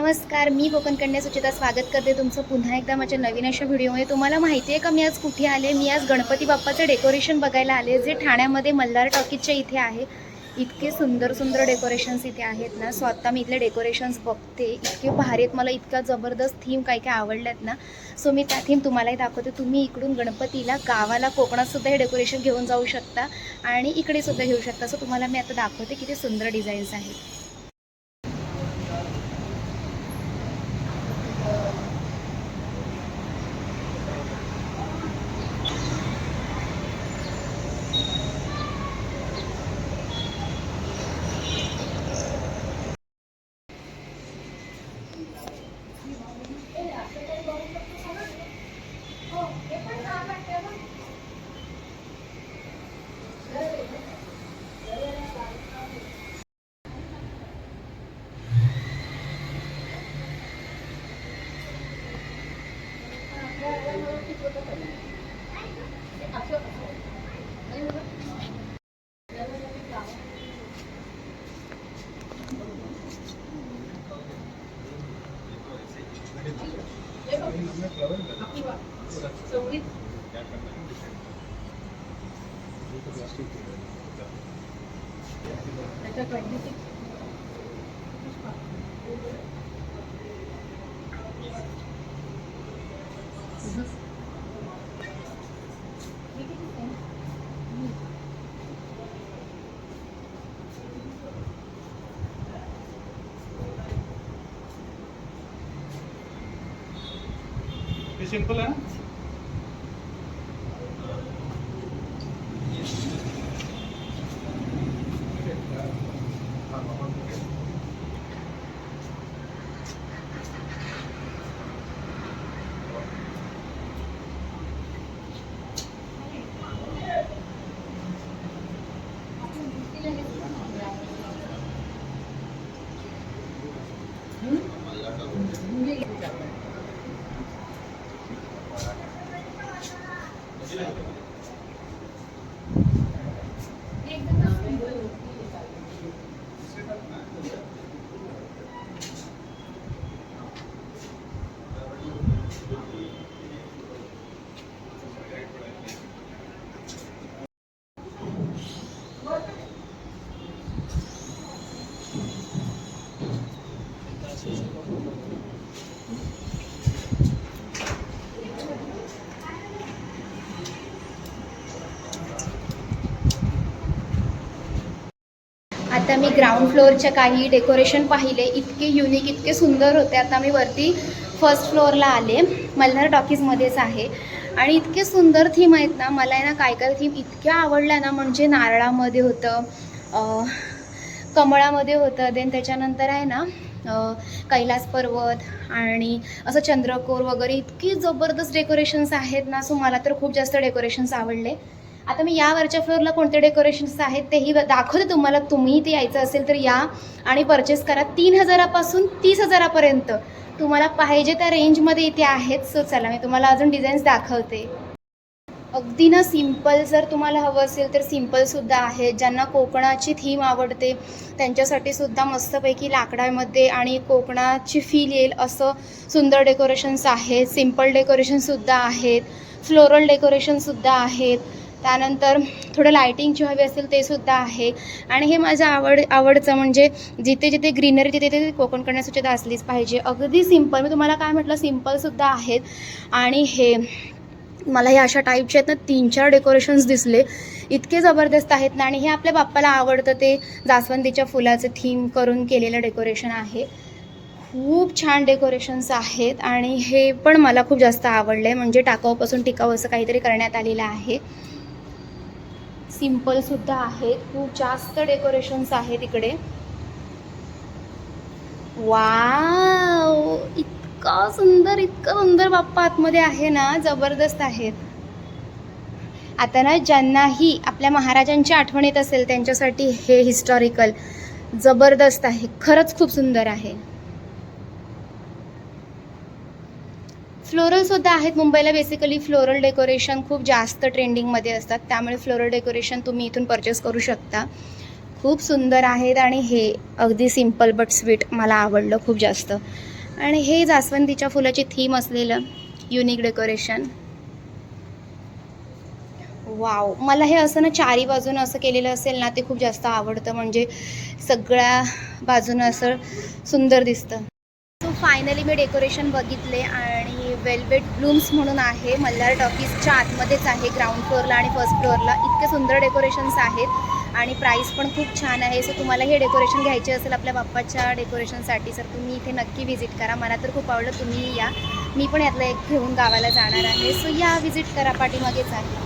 नमस्कार, मी कोकण कन्या सुचिता स्वागत करते तुमचं पुन्हा एकदा माझ्या नवीन अशा व्हिडिओमध्ये। तुम्हाला माहिती आहे का मी आज कुठे आले? मी आज गणपती बाप्पाचं डेकोरेशन बघायला आले, जे ठाण्यामध्ये मल्हार टॉकीजच्या इथे आहे। इतके सुंदर सुंदर डेकोरेशन्स इथे आहेत ना। सो आता मी इथले डेकोरेशन्स बघते, इतके भारी आहेत, मला इतका जबरदस्त थीम काय काय आवडल्यात ना। सो मी त्या थीम तुम्हालाही दाखवते। तुम्ही इकडून गणपतीला गावाला कोकणात सुद्धा हे डेकोरेशन घेऊन जाऊ शकता आणि इकडे सुद्धा घेऊ शकता। सो तुम्हाला मी आता दाखवते किती सुंदर डिझाईन्स आहेत। सिंपल है ना। आता मी ग्राउंड फ्लोअरच्या काही डेकोरेशन पाहिले, इतके युनिक इतके सुंदर होते। आता मी वरती फर्स्ट फ्लोअरला आले, मल्हार टॉकीजमध्येच आहे आणि इतके सुंदर थीम आहेत ना। मला आहे ना काय काय थीम इतक्या आवडल्या ना, म्हणजे नारळामध्ये होतं, कमळामध्ये होतं, देन त्याच्यानंतर आहे ना कैलास पर्वत आणि असं चंद्रकोर वगैरे इतकी जबरदस्त डेकोरेशन्स आहेत ना। सो मला तर खूप जास्त डेकोरेशन्स आवडले। आता मी यावरच्या फ्लोअरला कोणते डेकोरेशन्स आहेत तेही दाखवते तुम्हाला। तुम्ही ते यायचं असेल तर या आणि परचेस करा। 3000पासून 30,000पर्यंत तुम्हाला पाहिजे त्या रेंजमध्ये इथे आहेत। सो चला मी तुम्हाला अजून डिझाईन्स दाखवते। अगदी ना सिंपल जर तुम्हाला हवं असेल तर सिंपलसुद्धा आहे। ज्यांना कोकणाची थीम आवडते त्यांच्यासाठी सुद्धा मस्तपैकी लाकडामध्ये आणि कोकणाची फील येईल असं सुंदर डेकोरेशन्स आहेत। सिंपल डेकोरेशनसुद्धा आहेत, फ्लोरल डेकोरेशनसुद्धा आहेत, त्यानंतर थोडं लायटिंगची हवी असेल ते सुद्धा आहे। आणि हे माझं आवडचं म्हणजे जिथे जिथे ग्रीनरी तिथे तिथे कोकण कन्या सुचिता असलीच पाहिजे। अगदी सिंपल, मी तुम्हाला काय म्हटलं, सिंपलसुद्धा आहेत। आणि हे मला हे अशा टाईपचे आहेत ना 3-4 डेकोरेशन्स दिसले, इतके जबरदस्त आहेत ना। आणि हे आपल्या बाप्पाला आवडतं ते जास्वंदीच्या फुलाचं थीम करून केलेलं डेकोरेशन आहे। खूप छान डेकोरेशन्स आहेत आणि हे पण मला खूप जास्त आवडले, म्हणजे टाकाऊपासून टिकाऊ असं काहीतरी करण्यात आलेलं आहे। सिंपलसुद्धा आहेत, खूप जास्त डेकोरेशन्स आहेत इकडे। वाव, इतका सुंदर बाप्पा आतमध्ये आहे ना, जबरदस्त आहेत। आता ना ज्यांनाही आपल्या महाराजांची आठवण येत असेल त्यांच्यासाठी हे हिस्टॉरिकल जबरदस्त आहे, खरंच खूप सुंदर आहे। फ्लोरलसुद्धा आहेत। मुंबईला बेसिकली फ्लोरल डेकोरेशन खूप जास्त ट्रेंडिंगमध्ये असतात, त्यामुळे फ्लोरल डेकोरेशन तुम्ही इथून परचेस करू शकता। खूप सुंदर आहेत आणि हे अगदी सिंपल बट स्वीट मला आवडलं खूप जास्त। आणि हे जास्वंदीच्या फुलाची थीम असलेलं युनिक डेकोरेशन. वाव, मला हे असं ना चारी बाजूनं असं केलेलं असेल ना ते खूप जास्त आवडतं, म्हणजे सगळ्या बाजूनं असं सुंदर दिसतं. सो फायनली मी डेकोरेशन बघितले आणि वेल्वेट ब्लूम्स म्हणून आहे, मल्हार टॉकीजच्या आतमध्येच आहे, ग्राउंड फ्लोअरला आणि फर्स्ट फ्लोअरला. इतके सुंदर डेकोरेशन्स आहेत आणि प्राईस पण खूप छान आहे. सो तुम्हाला हे डेकोरेशन घ्यायचे असेल आपल्या बाप्पाच्या डेकोरेशनसाठी तर तुम्ही इथे नक्की व्हिजिट करा. मला तर खूप आवडलं, तुम्ही या. मी पण यातलं एक घेऊन गावाला जाणार आहे. सो या, व्हिजिट करा, पाठीमागेच आहे.